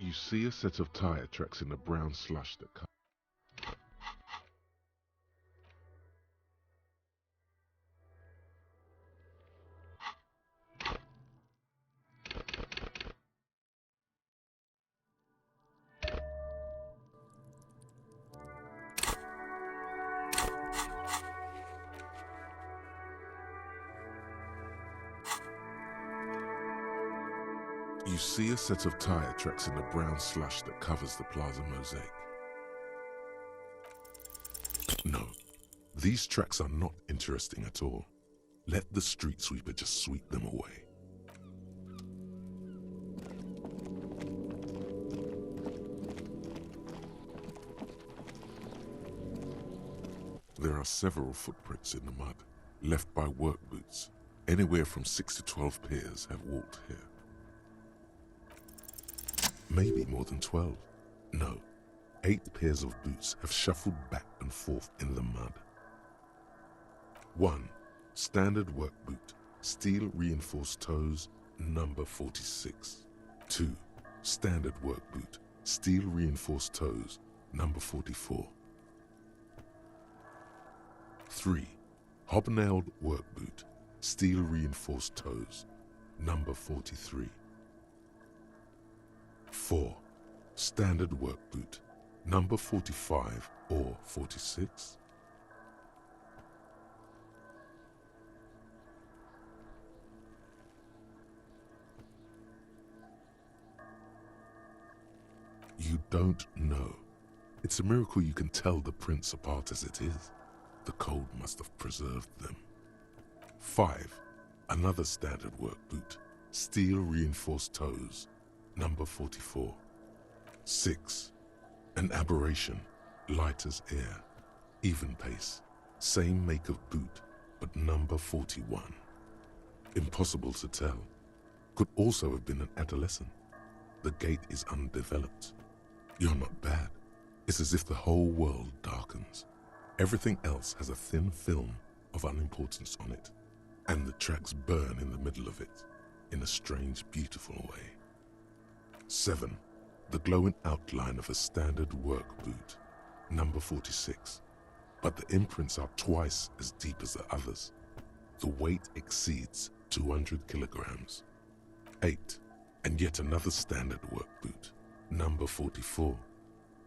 You see a set of tire tracks in the brown slush that comes. You see a set of tire tracks in the brown slush that covers the plaza mosaic. No, these tracks are not interesting at all. Let the street sweeper just sweep them away. There are several footprints in the mud, left by work boots. Anywhere from 6 to 12 pairs have walked here. Maybe more than 12. No, 8 pairs of boots have shuffled back and forth in the mud. 1. Standard work boot, steel reinforced toes, number 46. 2. Standard work boot, steel reinforced toes, number 44. 3. Hobnailed work boot, steel reinforced toes, number 43. 4. Standard work boot, number 45 or 46. You don't know. It's a miracle you can tell the prints apart as it is. The cold must have preserved them. 5. Another standard work boot, steel reinforced toes, number 44. 6. An aberration, light as air, even pace, same make of boot, but number 41. Impossible to tell. Could also have been an adolescent. The gait is undeveloped. You're not bad. It's as if the whole world darkens. Everything else has a thin film of unimportance on it, and the tracks burn in the middle of it, in a strange, beautiful way. 7. The glowing outline of a standard work boot, number 46, but the imprints are twice as deep as the others. The weight exceeds 200 kilograms. 8. And yet another standard work boot, number 44.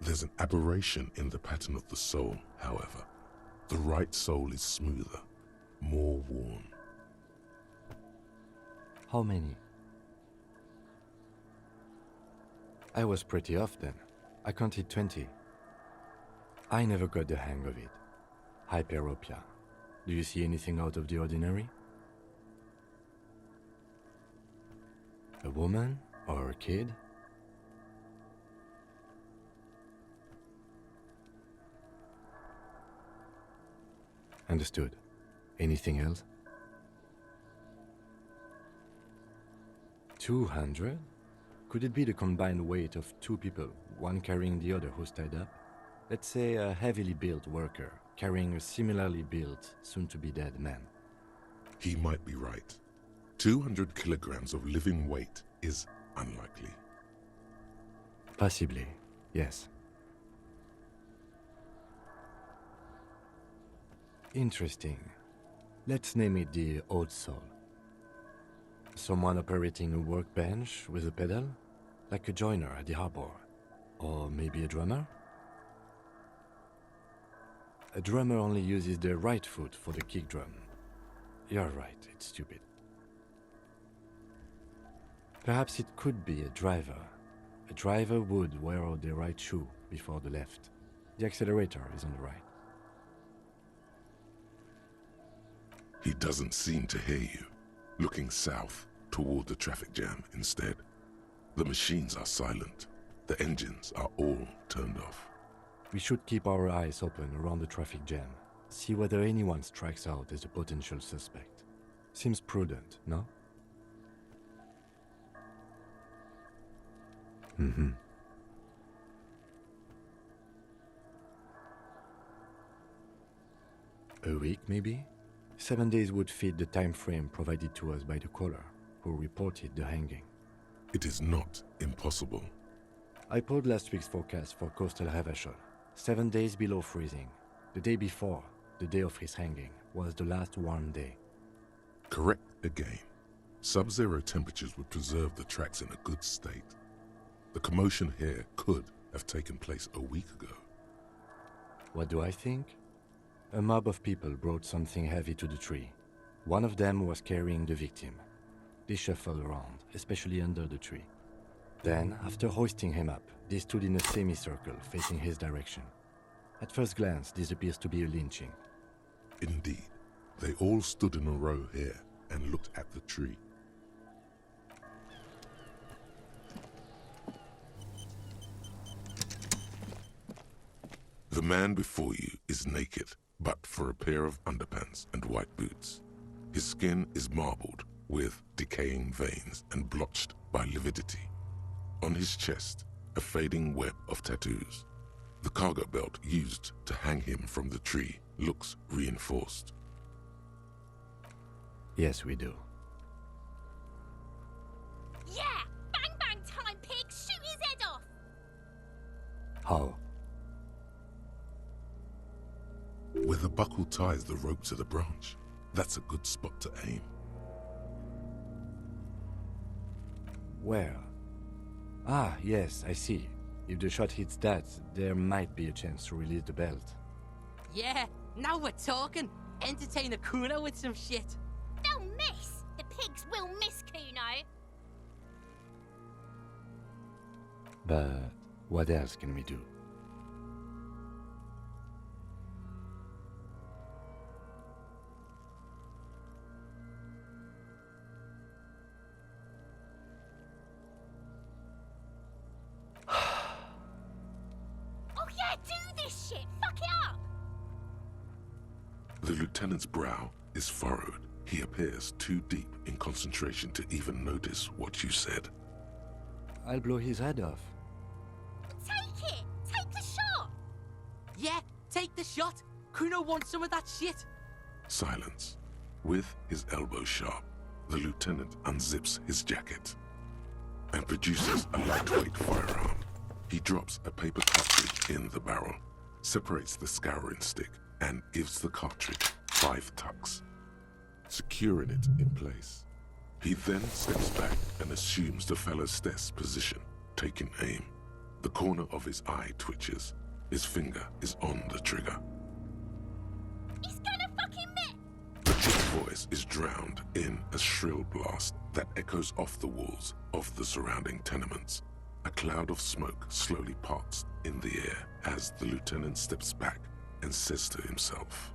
There's an aberration in the pattern of the sole, however. The right sole is smoother, more worn. How many? I was pretty off then. I counted 20. I never got the hang of it. Hyperopia. Do you see anything out of the ordinary? A woman or a kid? Understood. Anything else? 200? Could it be the combined weight of 2 people, one carrying the other who's tied up? Let's say a heavily built worker carrying a similarly built, soon-to-be-dead man. He might be right. 200 kilograms of living weight is unlikely. Possibly, yes. Interesting. Let's name it the old soul. Someone operating a workbench with a pedal, like a joiner at the harbor. Or maybe a drummer? A drummer only uses the right foot for the kick drum. You're right, it's stupid. Perhaps it could be a driver. A driver would wear out the right shoe before the left. The accelerator is on the right. He doesn't seem to hear you, looking south toward the traffic jam instead. The machines are silent. The engines are all turned off. We should keep our eyes open around the traffic jam. See whether anyone strikes out as a potential suspect. Seems prudent, no? Mm-hmm. A week, maybe? 7 days would fit the time frame provided to us by the caller, who reported the hanging. It is not impossible. I pulled last week's forecast for coastal Revachol. 7 days below freezing. The day before, the day of his hanging, was the last warm day. Correct again. Sub-zero temperatures would preserve the tracks in a good state. The commotion here could have taken place a week ago. What do I think? A mob of people brought something heavy to the tree. One of them was carrying the victim. They shuffled around, especially under the tree. Then, after hoisting him up, they stood in a semicircle facing his direction. At first glance, this appears to be a lynching. Indeed, they all stood in a row here and looked at the tree. The man before you is naked, but for a pair of underpants and white boots. His skin is marbled with decaying veins and blotched by lividity. On his chest, a fading web of tattoos. The cargo belt used to hang him from the tree looks reinforced. Yes, we do. Yeah! Bang bang time, pig! Shoot his head off! How? Where the buckle ties the rope to the branch, that's a good spot to aim. Where? Ah, yes, I see. If the shot hits that, there might be a chance to release the belt. Yeah, now we're talking. Entertain a Kuno with some shit. They'll miss! The pigs will miss Kuno! But what else can we do? Oh yeah, do this shit! Fuck it up! The lieutenant's brow is furrowed. He appears too deep in concentration to even notice what you said. I'll blow his head off. Take it! Take the shot! Yeah, take the shot. Kuno wants some of that shit. Silence. With his elbow sharp, the lieutenant unzips his jacket and produces a lightweight firearm. He drops a paper cartridge in the barrel, separates the scouring stick, and gives the cartridge 5 tucks, securing it in place. He then steps back and assumes the fellow's desk position, taking aim. The corner of his eye twitches. His finger is on the trigger. He's gonna fucking miss! The chick's voice is drowned in a shrill blast that echoes off the walls of the surrounding tenements. A cloud of smoke slowly parts in the air as the lieutenant steps back and says to himself,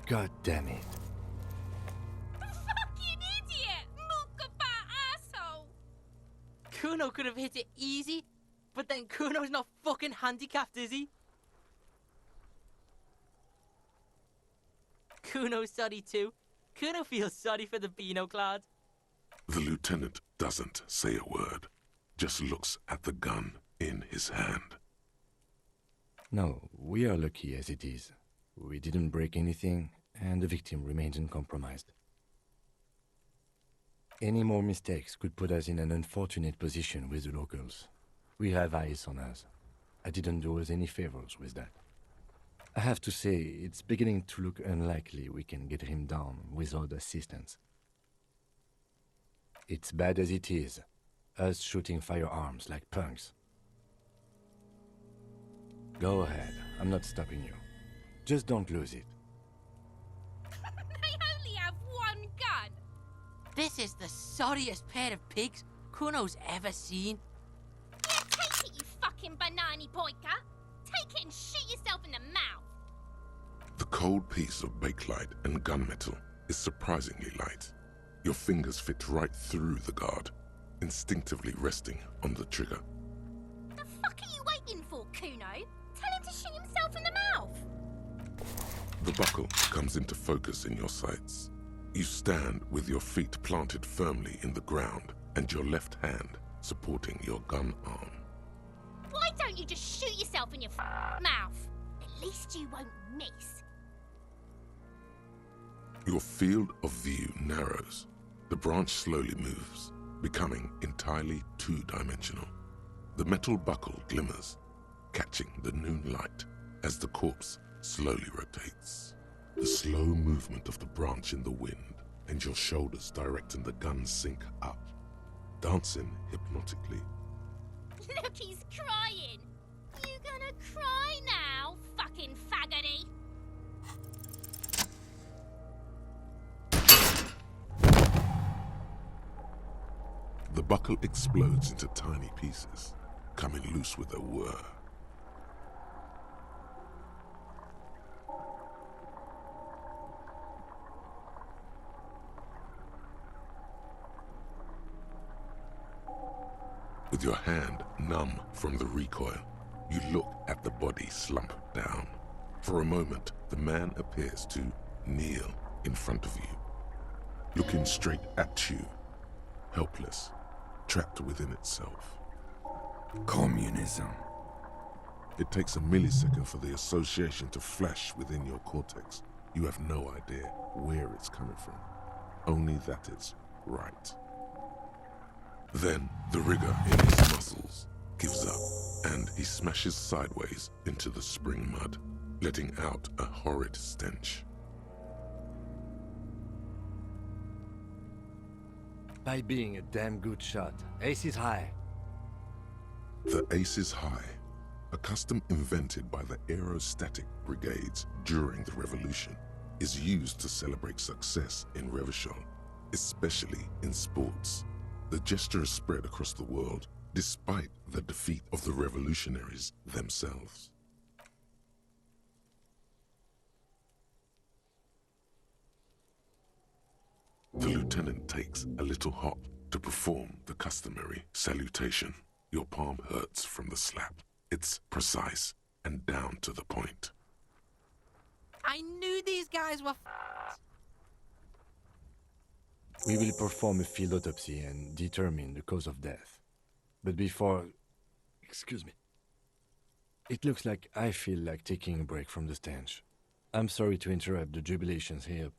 God damn it. Fucking idiot! Mookabat asshole! Kuno could have hit it easy, but then Kuno's not fucking handicapped, is he? Kuno's sorry too. Kuno feels sorry for the Beano Clad. The lieutenant doesn't say a word, just looks at the gun in his hand. No, we are lucky as it is. We didn't break anything, and the victim remains uncompromised. Any more mistakes could put us in an unfortunate position with the locals. We have eyes on us. I didn't do us any favors with that. I have to say, it's beginning to look unlikely we can get him down without assistance. It's bad as it is, us shooting firearms like punks. Go ahead, I'm not stopping you. Just don't lose it. They only have one gun! This is the sorriest pair of pigs Kuno's ever seen. Yeah, take it, you fucking banani boyka! Take it and shoot yourself in the mouth! The cold piece of bakelite and gunmetal is surprisingly light. Your fingers fit right through the guard, instinctively resting on the trigger. The fuck are you waiting for, Kuno? Tell him to shoot himself in the mouth! The buckle comes into focus in your sights. You stand with your feet planted firmly in the ground and your left hand supporting your gun arm. Why don't you just shoot yourself in your mouth? At least you won't miss. Your field of view narrows. The branch slowly moves, becoming entirely two-dimensional. The metal buckle glimmers, catching the noon light as the corpse slowly rotates. The slow movement of the branch in the wind and your shoulders directing the gun sink up, dancing hypnotically. Look, he's crying! You gonna cry now, fucking faggoty? The buckle explodes into tiny pieces, coming loose with a whir. With your hand numb from the recoil, you look at the body slump down. For a moment, the man appears to kneel in front of you, looking straight at you, helpless, trapped within itself. Communism. It takes a millisecond for the association to flash within your cortex. You have no idea where it's coming from, only that it's right. Then the rigor in his muscles gives up, and he smashes sideways into the spring mud, letting out a horrid stench. By being a damn good shot. Ace is high. The ace is high, a custom invented by the aerostatic brigades during the revolution, is used to celebrate success in Revachol, especially in sports. The gesture is spread across the world, despite the defeat of the revolutionaries themselves. The lieutenant takes a little hop to perform the customary salutation. Your palm hurts from the slap. It's precise and down to the point. I knew these guys were We will perform a field autopsy and determine the cause of death. But before... Excuse me. It looks like I feel like taking a break from the stench. I'm sorry to interrupt the jubilations here.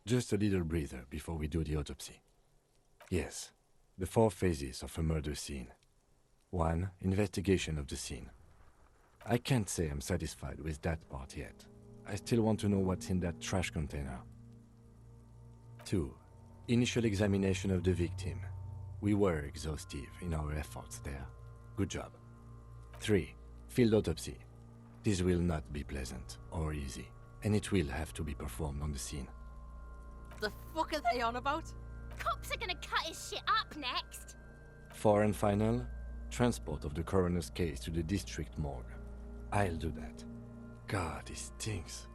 Just a little breather before we do the autopsy. Yes, the 4 phases of a murder scene. 1. Investigation of the scene. I can't say I'm satisfied with that part yet. I still want to know what's in that trash container. 2. Initial examination of the victim. We were exhaustive in our efforts there. Good job. 3. Field autopsy. This will not be pleasant or easy, and it will have to be performed on the scene. The fuck are they on about? Cops are gonna cut his shit up next. 4 and final, transport of the coroner's case to the district morgue. I'll do that. God, this stinks.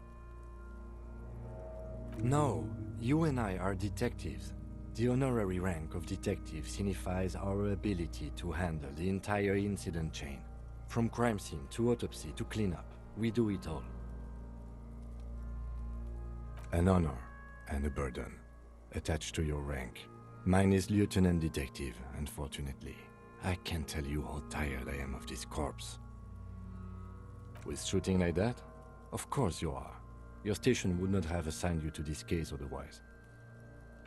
No, you and I are detectives. The honorary rank of detective signifies our ability to handle the entire incident chain. From crime scene to autopsy to cleanup, we do it all. An honor and a burden attached to your rank. Mine is Lieutenant Detective, unfortunately. I can't tell you how tired I am of this corpse. With shooting like that? Of course you are. Your station would not have assigned you to this case otherwise.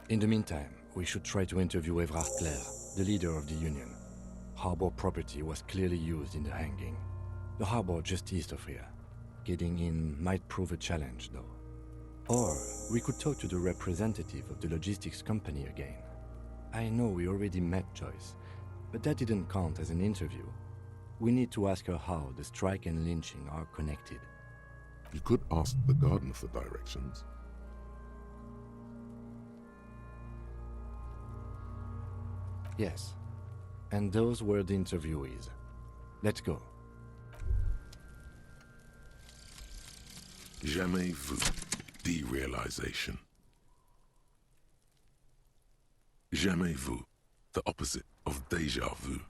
In the meantime, we should try to interview Evrard Claire, the leader of the Union. Harbor property was clearly used in the hanging. The harbor just east of here. Getting in might prove a challenge, though. Or we could talk to the representative of the logistics company again. I know we already met Joyce, but that didn't count as an interview. We need to ask her how the strike and lynching are connected. You could ask the gardener for directions. Yes, and those were the interviewees. Let's go. Jamais vu. Derealization. Jamais vu. The opposite of déjà vu.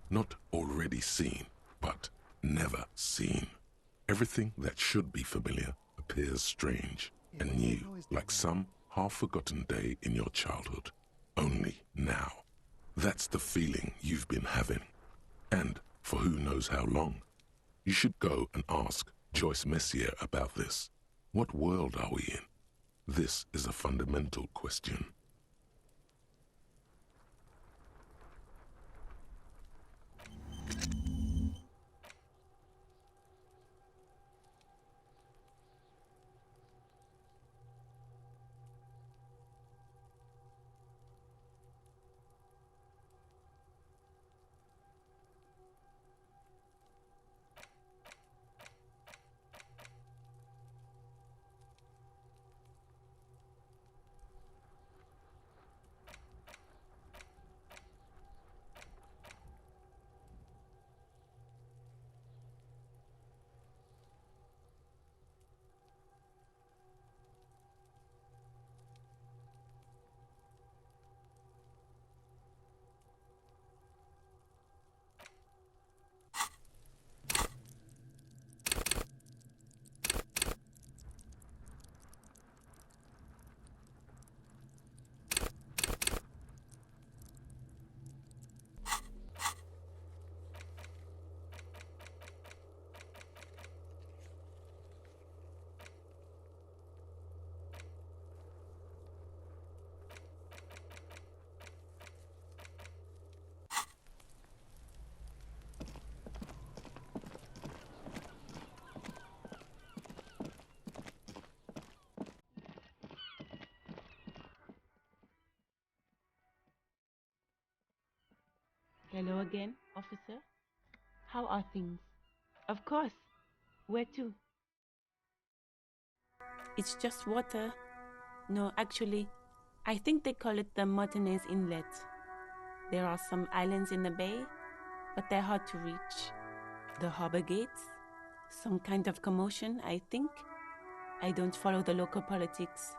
Not already seen, but never seen. Everything that should be familiar appears strange and new, like some half-forgotten day in your childhood. Only now. That's the feeling you've been having. And for who knows how long. You should go and ask Joyce Messier about this. What world are we in? This is a fundamental question. Hello again, officer. How are things? Of course. Where to? It's just water. No, actually, I think they call it the Martinez Inlet. There are some islands in the bay, but they're hard to reach. The harbor gates? Some kind of commotion, I think. I don't follow the local politics.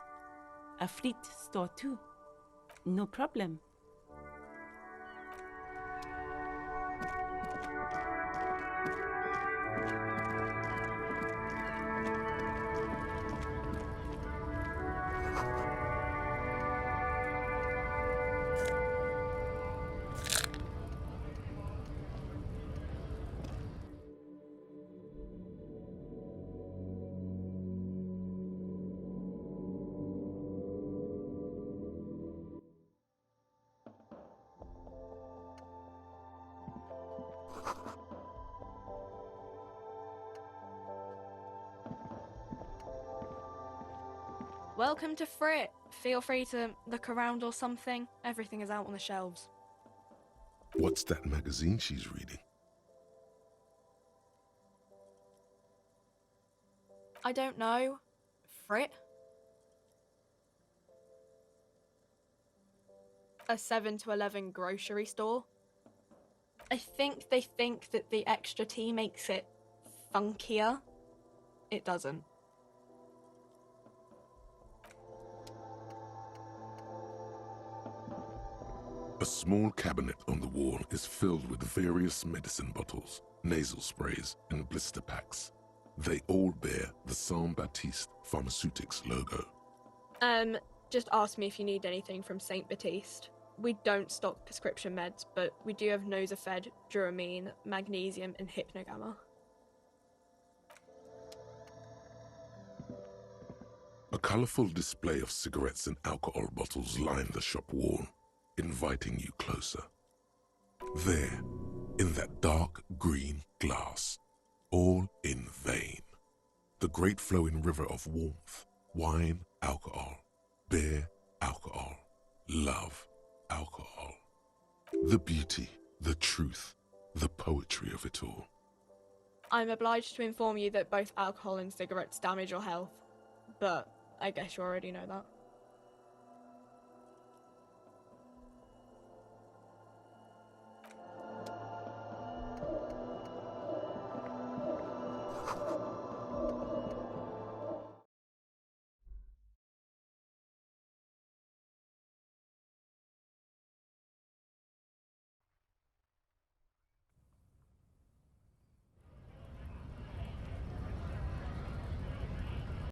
A Fritte store too. No problem. Welcome to Fritte. Feel free to look around or something. Everything is out on the shelves. What's that magazine she's reading? I don't know. Fritte? A 7 to 11 grocery store. I think they think that the extra tea makes it funkier. It doesn't. A small cabinet on the wall is filled with various medicine bottles, nasal sprays, and blister packs. They all bear the Saint Baptiste Pharmaceutics logo. Just ask me if you need anything from Saint Baptiste. We don't stock prescription meds, but we do have Nosafed, Duramine, magnesium, and Hypnogamma. A colourful display of cigarettes and alcohol bottles line the shop wall, inviting you closer. There, in that dark green glass, all in vain, the great flowing river of warmth, wine, alcohol, beer, alcohol, love, alcohol. The beauty, the truth, the poetry of it all. I'm obliged to inform you that both alcohol and cigarettes damage your health, but I guess you already know that.